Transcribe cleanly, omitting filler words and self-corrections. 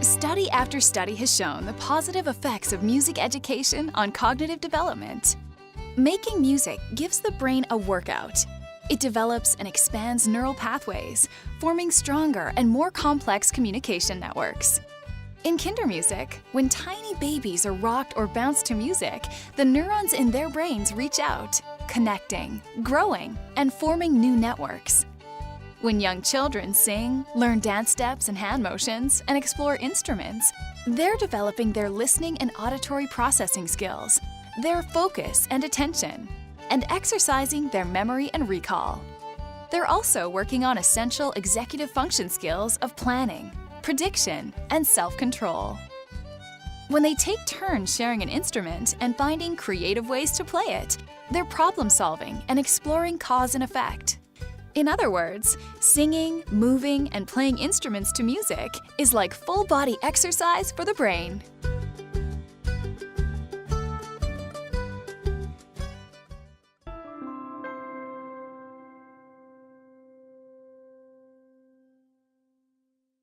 Study after study has shown the positive effects of music education on cognitive development. Making music gives the brain a workout. It develops and expands neural pathways, forming stronger and more complex communication networks. In Kindermusik, when tiny babies are rocked or bounced to music, the neurons in their brains reach out, connecting, growing, and forming new networks. When young children sing, learn dance steps and hand motions, and explore instruments, they're developing their listening and auditory processing skills, their focus and attention, and exercising their memory and recall. They're also working on essential executive function skills of planning, prediction, and self-control. When they take turns sharing an instrument and finding creative ways to play it, they're problem-solving and exploring cause and effect. In other words, singing, moving, and playing instruments to music is like full-body exercise for the brain.